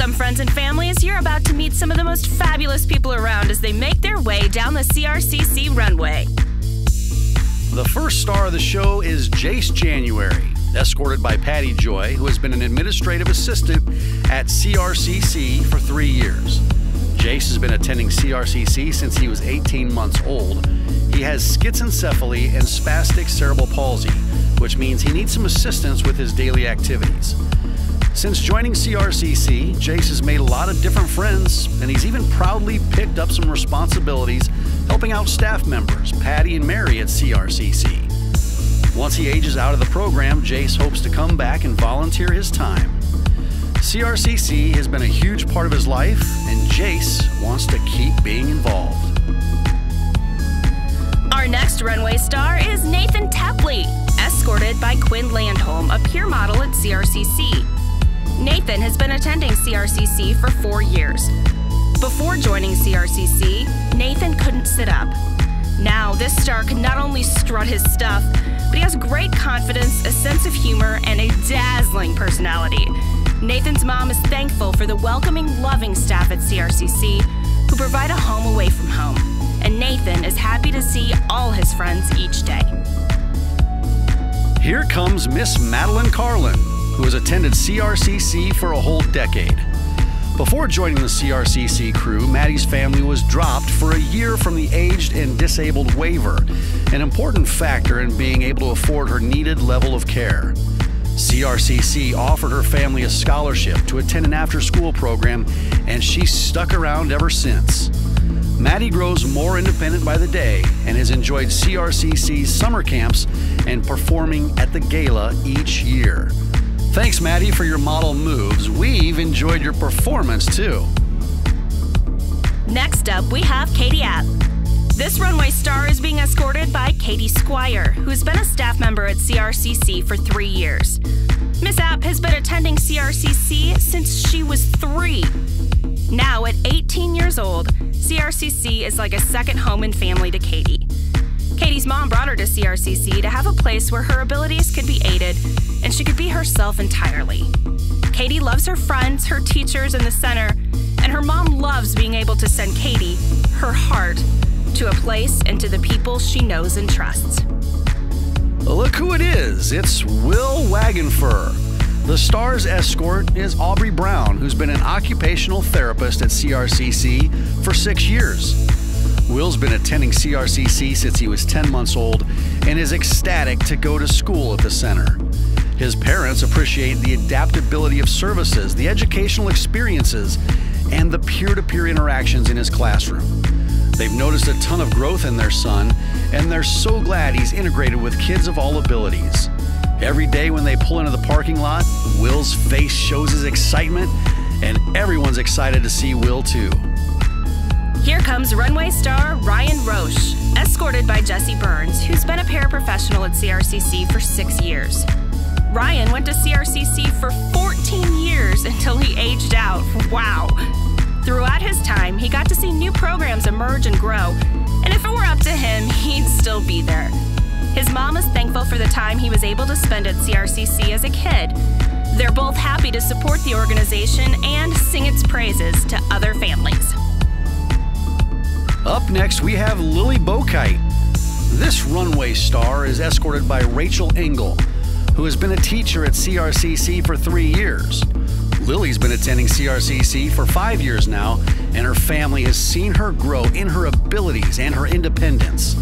Welcome, friends and families. You're about to meet some of the most fabulous people around as they make their way down the CRCC runway. The first star of the show is Jace January, escorted by Patty Joy, who has been an administrative assistant at CRCC for 3 years. Jace has been attending CRCC since he was 18 months old. He has schizencephaly and spastic cerebral palsy, which means he needs some assistance with his daily activities. Since joining CRCC, Jace has made a lot of different friends, and he's even proudly picked up some responsibilities helping out staff members, Patty and Mary at CRCC. Once he ages out of the program, Jace hopes to come back and volunteer his time. CRCC has been a huge part of his life, and Jace wants to keep being involved. Our next runway star is Nathan Tepley, escorted by Quinn Landholm, a peer model at CRCC. Nathan has been attending CRCC for 4 years. Before joining CRCC, Nathan couldn't sit up. Now, this star can not only strut his stuff, but he has great confidence, a sense of humor, and a dazzling personality. Nathan's mom is thankful for the welcoming, loving staff at CRCC who provide a home away from home. And Nathan is happy to see all his friends each day. Here comes Miss Madeline Carlin, who has attended CRCC for a whole decade. Before joining the CRCC crew, Maddie's family was dropped for a year from the aged and disabled waiver, an important factor in being able to afford her needed level of care. CRCC offered her family a scholarship to attend an after-school program, and she's stuck around ever since. Maddie grows more independent by the day and has enjoyed CRCC's summer camps and performing at the gala each year. Thanks, Maddie, for your model moves. We've enjoyed your performance, too. Next up, we have Katie App. This runway star is being escorted by Katie Squire, who's been a staff member at CRCC for 3 years. Miss App has been attending CRCC since she was 3. Now, at 18 years old, CRCC is like a second home and family to Katie. Katie's mom brought her to CRCC to have a place where her abilities could be aided and she could be herself entirely. Katie loves her friends, her teachers, and the center, and her mom loves being able to send Katie, her heart, to a place and to the people she knows and trusts. Look who it is. It's Will Wagonfur. The star's escort is Aubrey Brown, who's been an occupational therapist at CRCC for 6 years. Will's been attending CRCC since he was 10 months old and is ecstatic to go to school at the center. His parents appreciate the adaptability of services, the educational experiences, and the peer-to-peer interactions in his classroom. They've noticed a ton of growth in their son, and they're so glad he's integrated with kids of all abilities. Every day when they pull into the parking lot, Will's face shows his excitement, and everyone's excited to see Will too. Here comes runway star Ryan Roche, escorted by Jesse Burns, who's been a paraprofessional at CRCC for 6 years. Ryan went to CRCC for 14 years until he aged out. Wow! Throughout his time, he got to see new programs emerge and grow, and if it were up to him, he'd still be there. His mom is thankful for the time he was able to spend at CRCC as a kid. They're both happy to support the organization and sing its praises to other families. Up next, we have Lily Bokite. This runway star is escorted by Rachel Engel, who has been a teacher at CRCC for 3 years. Lily's been attending CRCC for 5 years now, and her family has seen her grow in her abilities and her independence.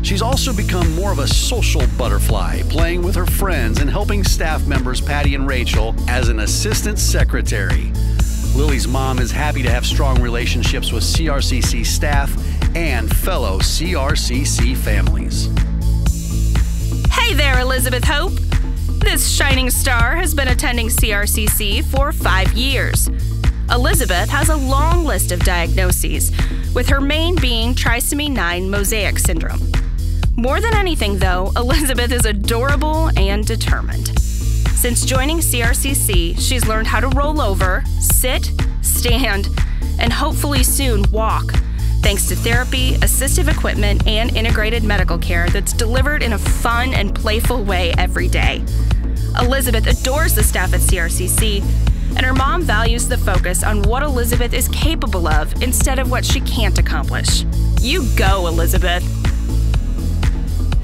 She's also become more of a social butterfly, playing with her friends and helping staff members Patty and Rachel as an assistant secretary. Lily's mom is happy to have strong relationships with CRCC staff and fellow CRCC families. Hey there, Elizabeth Hope. This shining star has been attending CRCC for 5 years. Elizabeth has a long list of diagnoses, with her main being trisomy 9 mosaic syndrome. More than anything, though, Elizabeth is adorable and determined. Since joining CRCC, she's learned how to roll over, sit, stand, and hopefully soon walk, thanks to therapy, assistive equipment, and integrated medical care that's delivered in a fun and playful way every day. Elizabeth adores the staff at CRCC, and her mom values the focus on what Elizabeth is capable of instead of what she can't accomplish. You go, Elizabeth.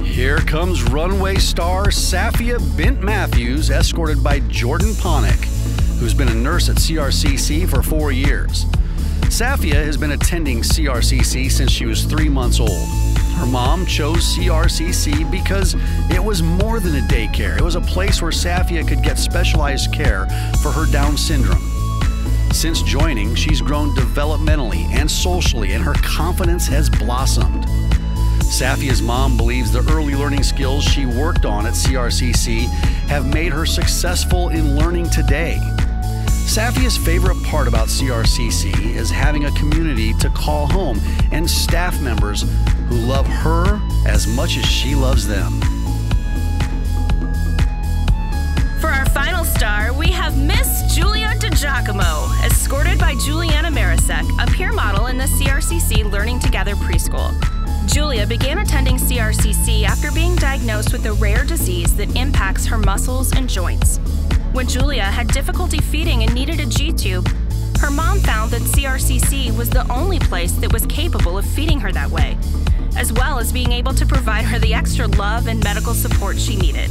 Here comes runway star Safiya Bint Matthews, escorted by Jordan Ponick, who's been a nurse at CRCC for 4 years. Safiya has been attending CRCC since she was 3 months old. Her mom chose CRCC because it was more than a daycare. It was a place where Safiya could get specialized care for her Down syndrome. Since joining, she's grown developmentally and socially, and her confidence has blossomed. Safiya's mom believes the early learning skills she worked on at CRCC have made her successful in learning today. Safiya's favorite part about CRCC is having a community to call home and staff members who love her as much as she loves them. For our final star, we have Miss Julia Giacomo, escorted by Juliana Marisek, a peer model in the CRCC Learning Together preschool. Julia began attending CRCC after being diagnosed with a rare disease that impacts her muscles and joints. When Julia had difficulty feeding and needed a G-tube, her mom found that CRCC was the only place that was capable of feeding her that way, as well as being able to provide her the extra love and medical support she needed.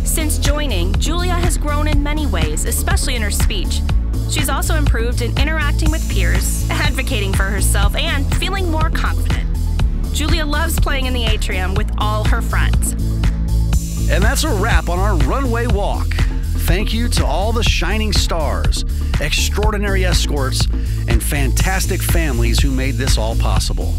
Since joining, Julia has grown in many ways, especially in her speech. She's also improved in interacting with peers, advocating for herself, and feeling more confident. Julia loves playing in the atrium with all her friends. And that's a wrap on our runway walk. Thank you to all the shining stars, extraordinary escorts, and fantastic families who made this all possible.